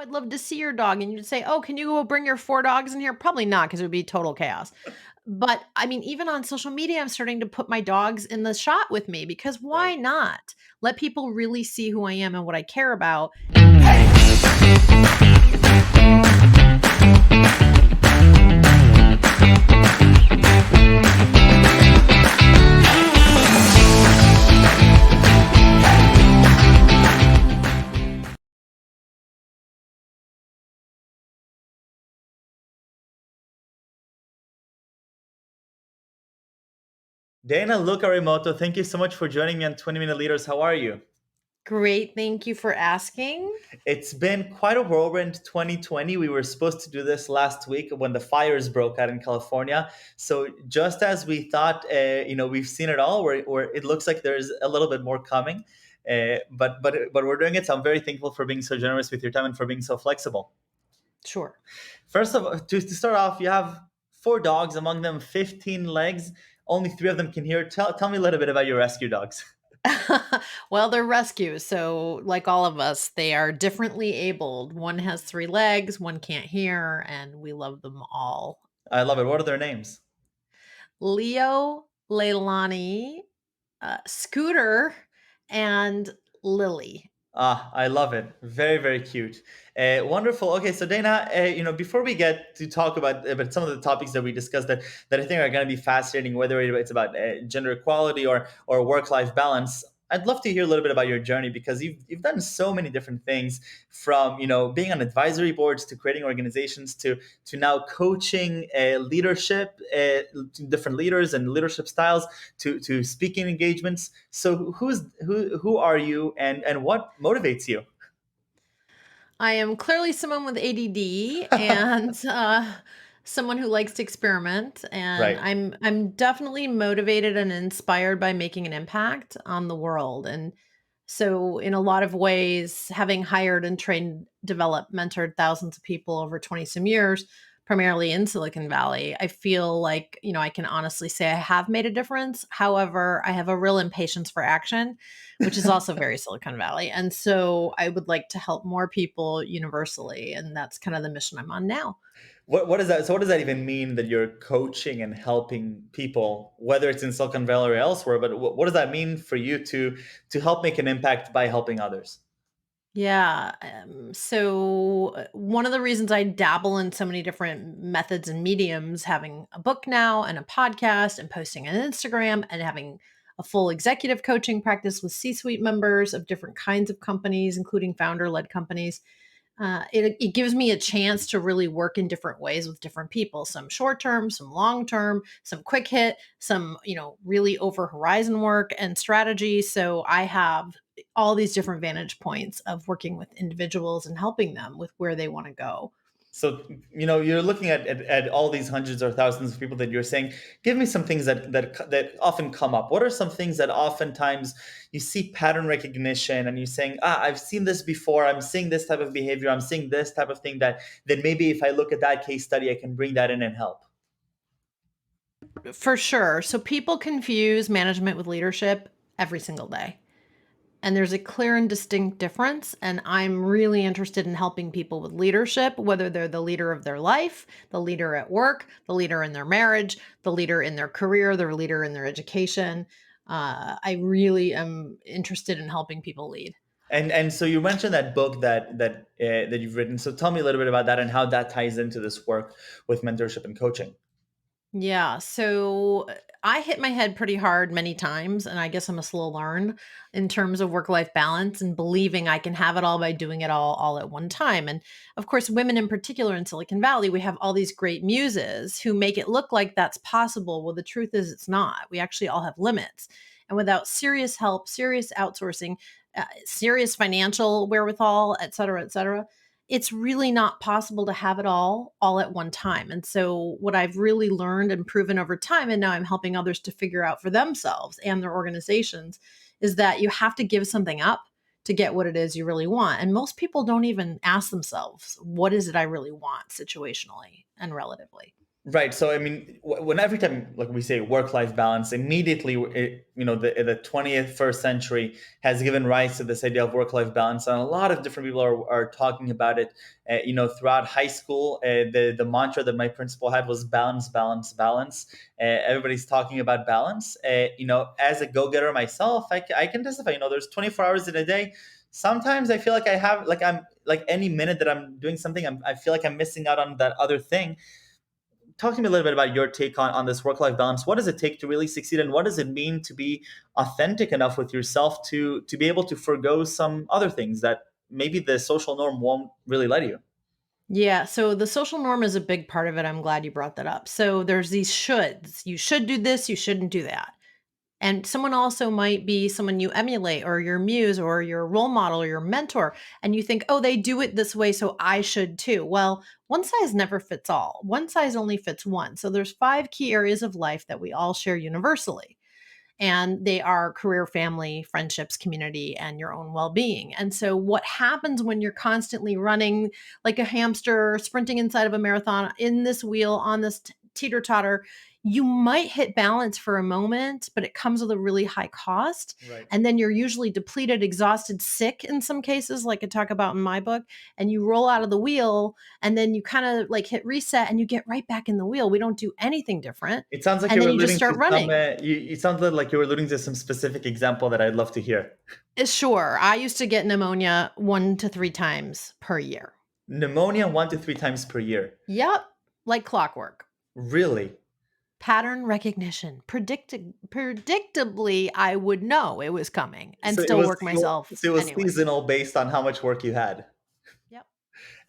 I'd love to see your dog. And you'd say, oh, can you go bring your 4 dogs in here? Probably not, because it would be total chaos. But I mean, even on social media, I'm starting to put my dogs in the shot with me because why Right. not? Let people really see who I am and what I care about. Dana Look-Arimoto, thank you so much for joining me on 20 Minute Leaders. How are you? Great. Thank you for asking. It's been quite a whirlwind 2020. We were supposed to do this last week when the fires broke out in California. So just as we thought, we've seen it all, where it looks like there's a little bit more coming. But we're doing it. So I'm very thankful for being so generous with your time and for being so flexible. Sure. First of all, to start off, you have 4 dogs, among them 15 legs. Only 3 of them can hear. Tell me a little bit about your rescue dogs. Well, they're rescues. So, like all of us, they are differently abled. One has 3 legs, one can't hear, and we love them all. I love it. What are their names? Leo, Leilani, Scooter, and Lily. Ah, I love it. Very, very cute. Wonderful. Okay, so Dana, before we get to talk about some of the topics that we discussed that I think are going to be fascinating, whether it's about gender equality or work-life balance, I'd love to hear a little bit about your journey because you've done so many different things, from being on advisory boards to creating organizations to now coaching leadership, to different leaders and leadership styles, to speaking engagements. So who are you, and what motivates you? I am clearly someone with ADD and someone who likes to experiment, and Right. I'm definitely motivated and inspired by making an impact on the world. And so, in a lot of ways, having hired and trained, developed, mentored thousands of people over 20 some years, primarily in Silicon Valley, I feel like, I can honestly say I have made a difference. However, I have a real impatience for action, which is also very Silicon Valley. And so I would like to help more people universally. And that's kind of the mission I'm on now. What is that? So what does that even mean, that you're coaching and helping people, whether it's in Silicon Valley or elsewhere? But what does that mean for you to help make an impact by helping others? Yeah. One of the reasons I dabble in so many different methods and mediums, having a book now and a podcast and posting on Instagram and having a full executive coaching practice with C suite members of different kinds of companies, including founder led companies. It gives me a chance to really work in different ways with different people, some short term, some long term, some quick hit, some really over horizon work and strategy. So I have all these different vantage points of working with individuals and helping them with where they want to go. So you're looking at all these hundreds or thousands of people that you're saying. Give me some things that often come up. What are some things that oftentimes you see pattern recognition and you're saying, I've seen this before. I'm seeing this type of behavior. I'm seeing this type of thing that maybe if I look at that case study, I can bring that in and help. For sure. So people confuse management with leadership every single day. And there's a clear and distinct difference. And I'm really interested in helping people with leadership, whether they're the leader of their life, the leader at work, the leader in their marriage, the leader in their career, the leader in their education. I really am interested in helping people lead. And so you mentioned that book that you've written. So tell me a little bit about that and how that ties into this work with mentorship and coaching. Yeah. I hit my head pretty hard many times, and I guess I'm a slow learn in terms of work life balance and believing I can have it all by doing it all at one time. And of course, women in particular in Silicon Valley, we have all these great muses who make it look like that's possible. Well, the truth is, it's not. We actually all have limits. And without serious help, serious outsourcing, serious financial wherewithal, et cetera, it's really not possible to have it all at one time. And so what I've really learned and proven over time, and now I'm helping others to figure out for themselves and their organizations, is that you have to give something up to get what it is you really want. And most people don't even ask themselves, what is it I really want situationally and relatively? Right. So I mean, when every time like we say work-life balance, immediately the 21st century has given rise to this idea of work-life balance, and a lot of different people are talking about it. Throughout high school, the mantra that my principal had was balance, balance, balance. Everybody's talking about balance. As a go-getter myself, I can testify. There's 24 hours in a day. Sometimes I feel like I'm like any minute that I'm doing something, I feel like I'm missing out on that other thing. Talk to me a little bit about your take on this work-life balance. What does it take to really succeed, and what does it mean to be authentic enough with yourself to be able to forgo some other things that maybe the social norm won't really let you? Yeah, so the social norm is a big part of it. I'm glad you brought that up. So there's these shoulds. You should do this, you shouldn't do that. And someone also might be someone you emulate or your muse or your role model or your mentor. And you think, oh, they do it this way, so I should too. Well, one size never fits all. One size only fits one. So there's five key areas of life that we all share universally. And they are career, family, friendships, community, and your own well being. And so, what happens when you're constantly running like a hamster, sprinting inside of a marathon in this wheel on this teeter totter? You might hit balance for a moment, but it comes with a really high cost. Right. And then you're usually depleted, exhausted, sick in some cases, like I talk about in my book. And you roll out of the wheel and then you kind of like hit reset and you get right back in the wheel. We don't do anything different. It sounds like And you then were you just alluding to start some. running. It sounded like you were alluding to some specific example that I'd love to hear. Sure. I used to get pneumonia 1 to 3 times per year. Pneumonia 1 to 3 times per year. Yep, like clockwork. Really? Pattern recognition. Predictably, I would know it was coming and So it still was work so myself it was anyway. seasonal based on how much work you had. Yep.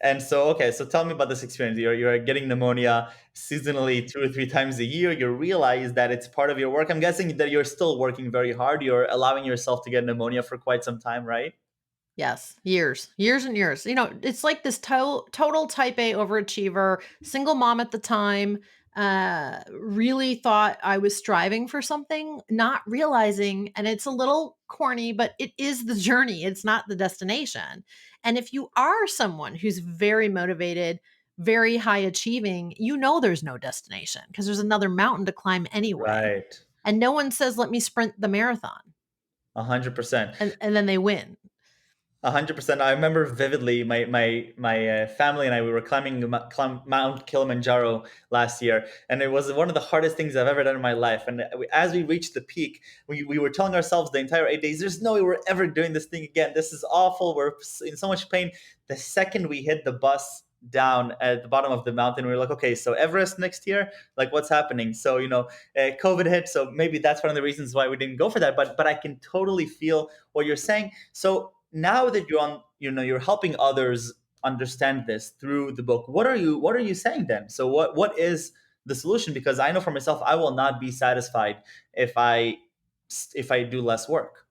And so, okay, so tell me about this experience. You're getting pneumonia seasonally 2 or 3 times a year. You realize that it's part of your work. I'm guessing that you're still working very hard. You're allowing yourself to get pneumonia for quite some time, right? Yes, years, years and years. It's like this total type A overachiever, single mom at the time, really thought I was striving for something, not realizing, and it's a little corny, but it is the journey, it's not the destination. And if you are someone who's very motivated, very high achieving, there's no destination because there's another mountain to climb anyway. Right. And no one says, let me sprint the marathon. 100%. And then they win. 100%. I remember vividly my family and I, we were climbing Mount Kilimanjaro last year, and it was one of the hardest things I've ever done in my life. And as we reached the peak, we were telling ourselves the entire 8 days, "There's no way we're ever doing this thing again. This is awful. We're in so much pain." The second we hit the bus down at the bottom of the mountain, we were like, "Okay, so Everest next year? Like, what's happening?" So COVID hit, so maybe that's one of the reasons why we didn't go for that. But I can totally feel what you're saying. So now that you're helping others understand this through the book, what are you saying then? So what is the solution? Because I know for myself, I will not be satisfied if I do less work.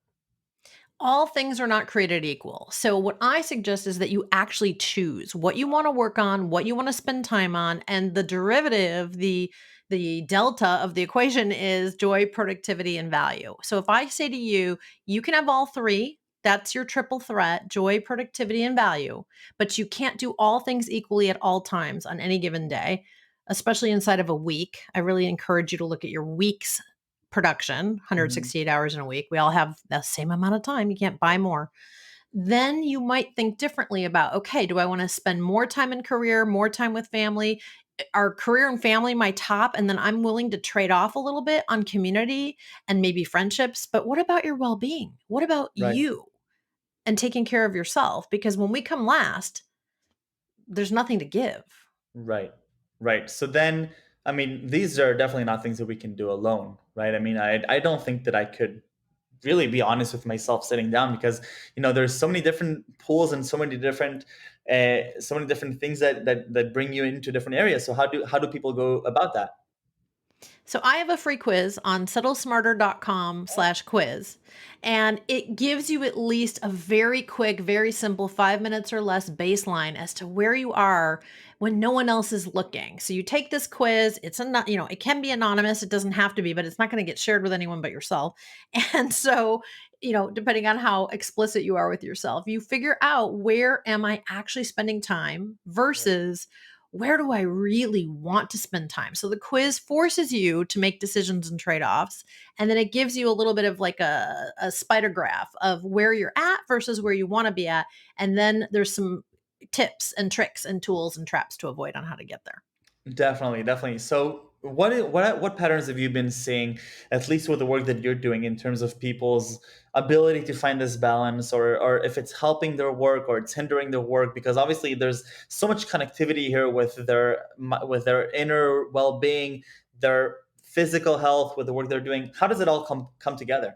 All things are not created equal. So, what I suggest is that you actually choose what you want to work on, what you want to spend time on, and the derivative, the delta of the equation is joy, productivity, and value. So, if I say to you, you can have all three, that's your triple threat joy, productivity, and value, but you can't do all things equally at all times on any given day, especially inside of a week. I really encourage you to look at your week's production, Mhm. 168 hours in a week. We all have the same amount of time. You can't buy more. Then you might think differently about, okay, do I want to spend more time in career, more time with family? Are career and family my top? And then I'm willing to trade off a little bit on community and maybe friendships. But what about your well being? What about Right. you and taking care of yourself? Because when we come last, there's nothing to give. Right. Right. So then, I mean, these are definitely not things that we can do alone, right? I mean, I don't think that I could really be honest with myself sitting down, because there's so many different pools and so many different things that bring you into different areas. So how do people go about that? So I have a free quiz on settlesmarter.com/quiz, and it gives you at least a very quick, very simple 5 minutes or less baseline as to where you are when no one else is looking. So you take this quiz, it can be anonymous, it doesn't have to be, but it's not going to get shared with anyone but yourself. And so, depending on how explicit you are with yourself, you figure out where am I actually spending time Right. versus where do I really want to spend time? So the quiz forces you to make decisions and trade offs. And then it gives you a little bit of like a spider graph of where you're at versus where you want to be at. And then there's some tips and tricks and tools and traps to avoid on how to get there. Definitely, definitely. So, what patterns have you been seeing, at least with the work that you're doing, in terms of people's ability to find this balance, or if it's helping their work or it's hindering their work? Because obviously, there's so much connectivity here with their inner well being, their physical health, with the work they're doing. How does it all come together?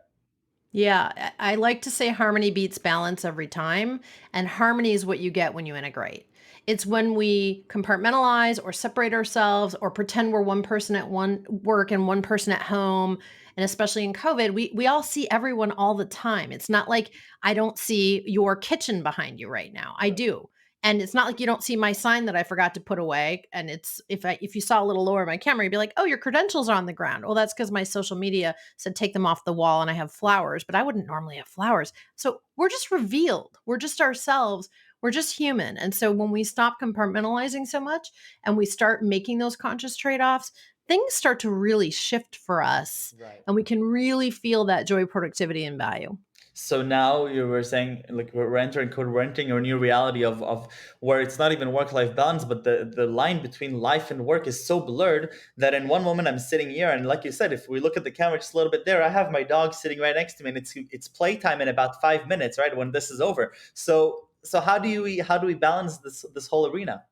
Yeah, I like to say harmony beats balance every time, and harmony is what you get when you integrate. It's when we compartmentalize or separate ourselves or pretend we're one person at one work and one person at home. And especially in COVID, we all see everyone all the time. It's not like I don't see your kitchen behind you right now. I do. And it's not like you don't see my sign that I forgot to put away. And it's if you saw a little lower my camera, you'd be like, oh, your credentials are on the ground. Well, that's because my social media said take them off the wall and I have flowers, but I wouldn't normally have flowers. So we're just revealed. We're just ourselves. We're just human. And so when we stop compartmentalizing so much and we start making those conscious trade offs, things start to really shift for us Right. and we can really feel that joy, productivity, and value. So now you were saying, like, we're entering code, we're entering a new reality of where it's not even work-life balance, but the line between life and work is so blurred that in one moment I'm sitting here, and like you said, if we look at the camera just a little bit there, I have my dog sitting right next to me, and it's playtime in about 5 minutes, right, when this is over. So how do we balance this whole arena?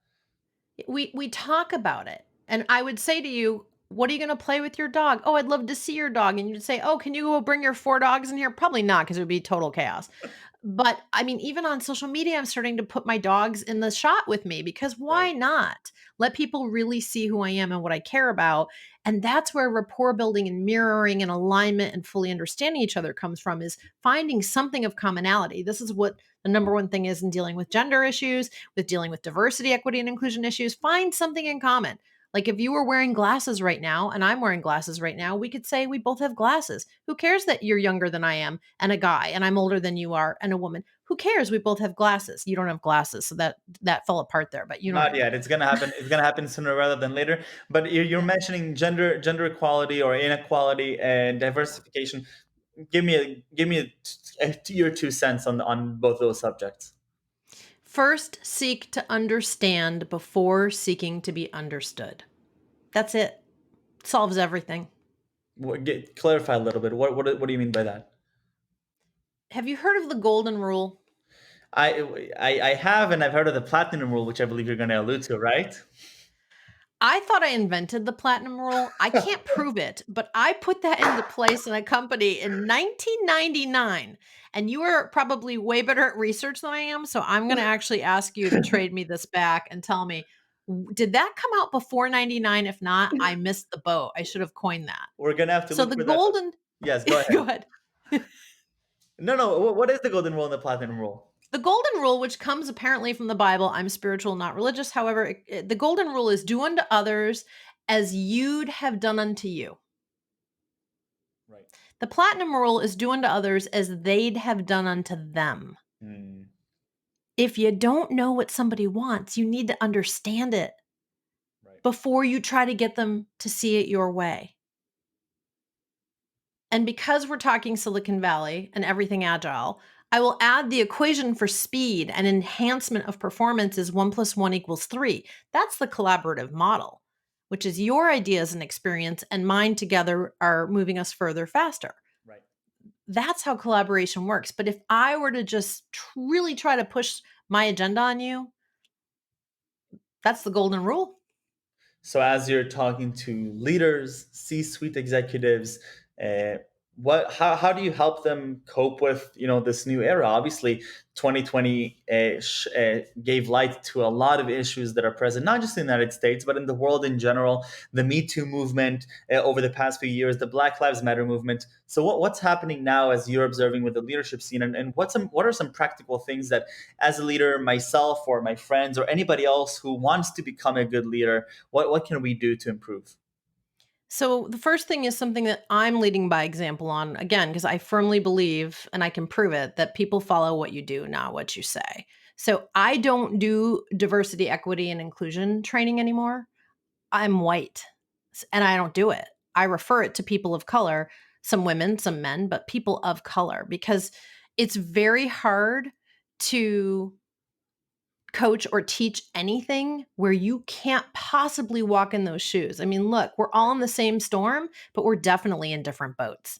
We talk about it. And I would say to you, "What are you gonna play with your dog?" "Oh, I'd love to see your dog." And you'd say, "Oh, can you go bring your 4 dogs in here?" Probably not, because it would be total chaos. But, I mean, even on social media, I'm starting to put my dogs in the shot with me because Right. why not? Let people really see who I am and what I care about, and that's where rapport building and mirroring and alignment and fully understanding each other comes from, is finding something of commonality. This is what the number one thing is in dealing with gender issues, with dealing with diversity, equity, and inclusion issues. Find something in common. Like if you were wearing glasses right now and I'm wearing glasses right now, we could say we both have glasses. Who cares that you're younger than I am and a guy and I'm older than you are and a woman? Who cares? We both have glasses. You don't have glasses, so that fell apart there, but you know what Not I mean. yet. It's gonna happen. It's gonna happen sooner rather than later. But you're Yeah. mentioning gender equality or inequality and diversification. Give me your 2 cents on both those subjects. First, seek to understand before seeking to be understood. That's it. Solves everything. Clarify a little bit. What do you mean by that? Have you heard of the golden rule? I have, and I've heard of the platinum rule, which I believe you're going to allude to, right? I thought I invented the platinum rule. I can't prove it, but I put that into place in a company in 1999. And you are probably way better at research than I am. So I'm going to actually ask you to trade me this back and tell me, did that come out before 99? If not, I missed the boat. I should have coined that. We're gonna have to So look the for that. golden, Yes, go go ahead. ahead. No, no. What is the golden rule and the platinum rule? The golden rule, which comes apparently from the Bible, I'm spiritual, not religious. However, the golden rule is do unto others as you'd have done unto you. Right. The platinum rule is do unto others as they'd have done unto them. Hmm. If you don't know what somebody wants, you need to understand it Right. before you try to get them to see it your way. And because we're talking Silicon Valley and everything agile, I will add the equation for speed and enhancement of performance is 1 + 1 = 3. That's the collaborative model, which is your ideas and experience and mine together are moving us further faster. Right. That's how collaboration works. But if I were to just really try to push my agenda on you, that's the golden rule. So as you're talking to leaders, C-suite executives, uh, how do you help them cope with this new era? Obviously, 2020 gave light to a lot of issues that are present, not just in the United States, but in the world in general. The Me Too movement over the past few years, the Black Lives Matter movement. So what's happening now as you're observing with the leadership scene, and what are some practical things that, as a leader, myself or my friends or anybody else who wants to become a good leader, what can we do to improve? So the first thing is something that I'm leading by example on, again, because I firmly believe, and I can prove it, that people follow what you do, not what you say. So I don't do diversity, equity, and inclusion training anymore. I'm white and I don't do it. I refer it to people of color, some women, some men, but people of color, because it's very hard to coach or teach anything where you can't possibly walk in those shoes. I mean, look, we're all in the same storm, but we're definitely in different boats.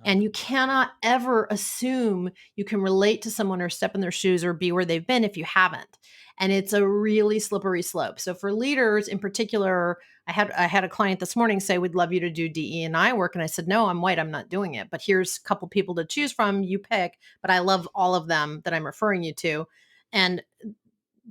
And you 100%. cannot ever assume you can relate to someone or step in their shoes or be where they've been if you haven't. And it's a really slippery slope. So for leaders in particular, I had a client this morning say, "We'd love you to do DE and I work." And I said, "No, I'm white. I'm not doing it. But here's a couple people to choose from. You pick. But I love all of them that I'm referring you to." And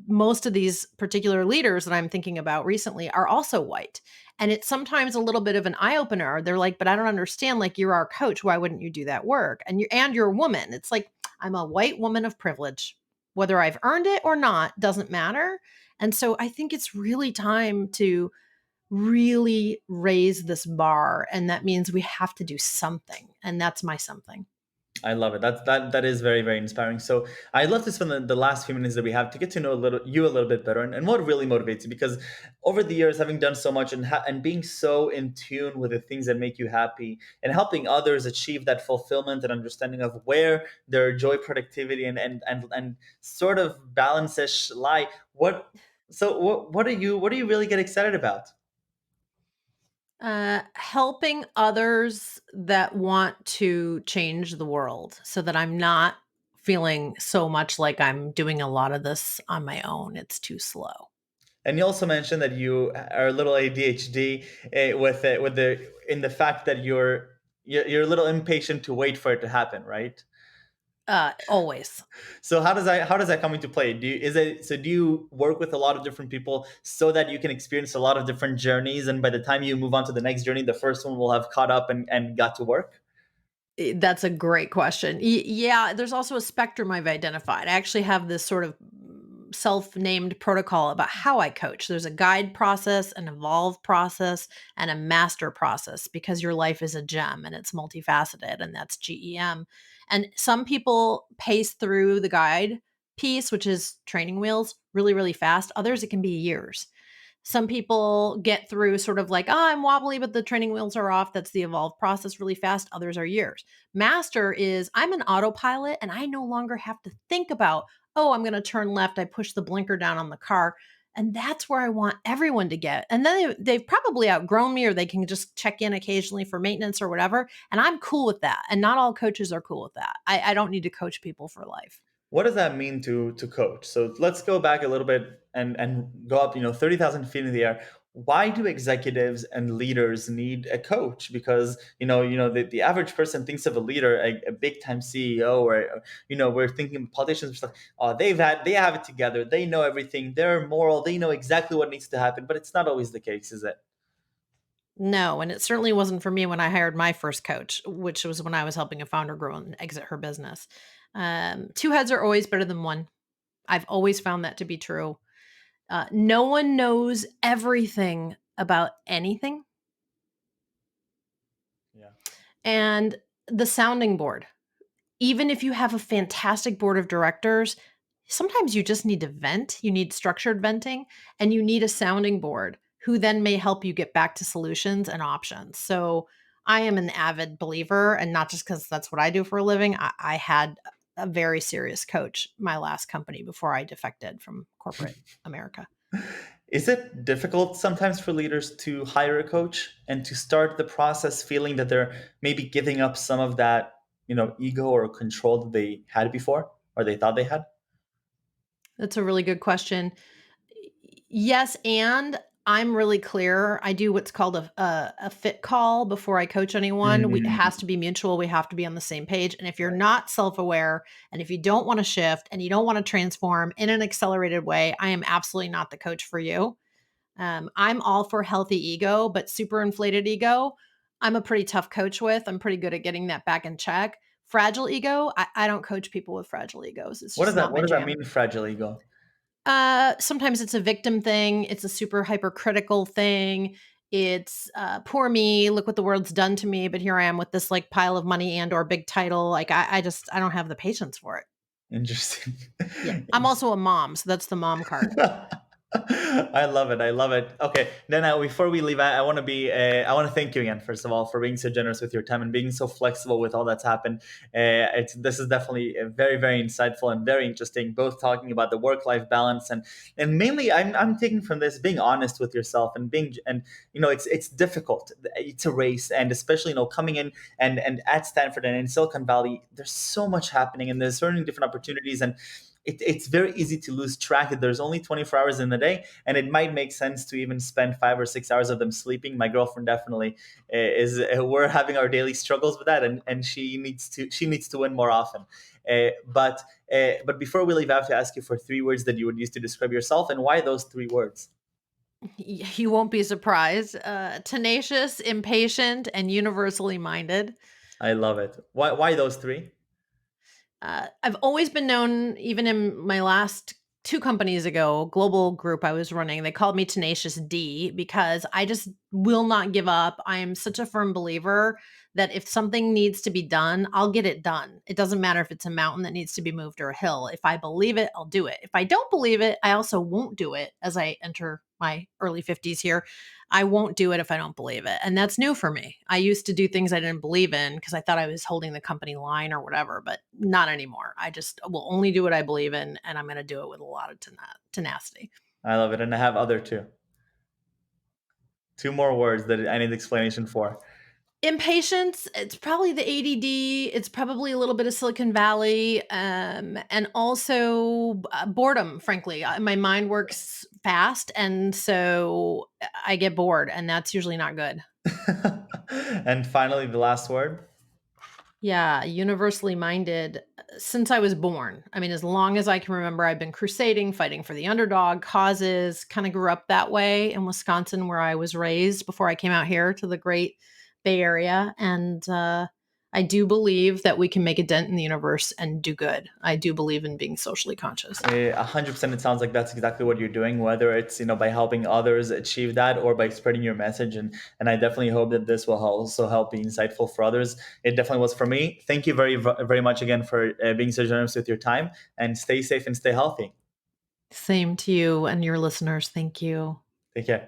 most of these particular leaders that I'm thinking about recently are also white. And it's sometimes a little bit of an eye opener. They're like, "But I don't understand. Like, you're our coach. Why wouldn't you do that work? And you're a woman." It's like, I'm a white woman of privilege. Whether I've earned it or not doesn't matter. And so I think it's really time to really raise this bar. And that means we have to do something. And that's my something. I love it. That is very, very inspiring. So I'd love to spend the last few minutes that we have to get to know a little bit better, and what really motivates you. Because over the years, having done so much, and being so in tune with the things that make you happy, and helping others achieve that fulfillment and understanding of where their joy, productivity, and sort of balance-ish lie. What do you really get excited about? Helping others that want to change the world so that I'm not feeling so much like I'm doing a lot of this on my own. It's too slow. And you also mentioned that you are a little ADHD, with the in the fact that you're a little impatient to wait for it to happen, right? Always. So how does that come into play? Do you work with a lot of different people so that you can experience a lot of different journeys, and by the time you move on to the next journey, the first one will have caught up and got to work? That's a great question. Yeah, there's also a spectrum I've identified. I actually have this sort of self-named protocol about how I coach. There's a guide process, an evolve process, and a master process because your life is a gem and it's multifaceted, and that's GEM. And some people pace through the guide piece, which is training wheels, really, really fast. Others, it can be years. Some people get through sort of like, "Oh, I'm wobbly, but the training wheels are off." That's the evolve process really fast. Others are years. Master is I'm an autopilot and I no longer have to think about, "Oh, I'm going to turn left. I push the blinker down on the car." And that's where I want everyone to get. And then they've probably outgrown me or they can just check in occasionally for maintenance or whatever. And I'm cool with that. And not all coaches are cool with that. I don't need to coach people for life. What does that mean to coach? So let's go back a little bit and go up, 30,000 feet in the air. Why do executives and leaders need a coach? Because the average person thinks of a leader, a big time CEO, or we're thinking politicians, like, oh, they have it together, they know everything, they're moral, they know exactly what needs to happen. But it's not always the case, is it? No, and it certainly wasn't for me when I hired my first coach, which was when I was helping a founder grow and exit her business. Two heads are always better than one. I've always found that to be true. No one knows everything about anything. Yeah. And the sounding board, even if you have a fantastic board of directors, sometimes you just need to vent. You need structured venting and you need a sounding board who then may help you get back to solutions and options. So I am an avid believer, and not just because that's what I do for a living. I had a very serious coach my last company before I defected from corporate America. Is it difficult sometimes for leaders to hire a coach and to start the process feeling that they're maybe giving up some of that, ego or control that they had before, or they thought they had? That's a really good question. Yes, and I'm really clear. I do what's called a fit call before I coach anyone. It has Mm. to be mutual. We have to be on the same page. And if you're Right. not self-aware and if you don't want to shift and you don't want to transform in an accelerated way, I am absolutely not the coach for you. I'm all for healthy ego, but super inflated ego, I'm a pretty tough coach with. I'm pretty good at getting that back in check. Fragile ego, I don't coach people with fragile egos. It's just not What my does that jam. mean, fragile ego? Sometimes it's a victim thing. It's a super hypercritical thing. It's poor me. Look what the world's done to me. But here I am with this like pile of money and or big title. Like I don't have the patience for it. Interesting. Yeah. I'm also a mom, so that's the mom card. I love it. I love it. Okay, then before we leave, want to be. I want to thank you again, first of all, for being so generous with your time and being so flexible with all that's happened. This is definitely very, very insightful and very interesting. Both talking about the work-life balance and mainly, I'm taking from this being honest with yourself and being and it's difficult. It's a race, and especially coming in and at Stanford and in Silicon Valley, there's so much happening and there's so many different opportunities and it's very easy to lose track that there's only 24 hours in the day, and it might make sense to even spend 5 or 6 hours of them sleeping. My girlfriend definitely we're having our daily struggles with that, and she needs to win more often. But before we leave, I have to ask you for 3 words that you would use to describe yourself, and why those 3 words? You won't be surprised. Tenacious, impatient, and universally minded. I love it. Why those three? I've always been known, even in my last two companies ago, global group I was running, they called me Tenacious D because I just will not give up. I am such a firm believer that if something needs to be done, I'll get it done. It doesn't matter if it's a mountain that needs to be moved or a hill. If I believe it, I'll do it. If I don't believe it, I also won't do it as I enter my early 50s here. I won't do it if I don't believe it. And that's new for me. I used to do things I didn't believe in because I thought I was holding the company line or whatever, but not anymore. I just will only do what I believe in, and I'm going to do it with a lot of tenacity. I love it, and I have other two more words that I need explanation for. Impatience, it's probably the ADD, it's probably a little bit of Silicon Valley, and also boredom, frankly. My mind works fast, and so I get bored, and that's usually not good. And finally, the last word. Yeah, universally minded since I was born. I mean, as long as I can remember, I've been crusading, fighting for the underdog causes, kind of grew up that way in Wisconsin, where I was raised before I came out here to the great Bay Area. And I do believe that we can make a dent in the universe and do good. I do believe in being socially conscious. 100%. It sounds like that's exactly what you're doing, whether it's by helping others achieve that or by spreading your message. And I definitely hope that this will also help be insightful for others. It definitely was for me. Thank you very much again for being so generous with your time, and stay safe and stay healthy. Same to you and your listeners. Thank you. Take care.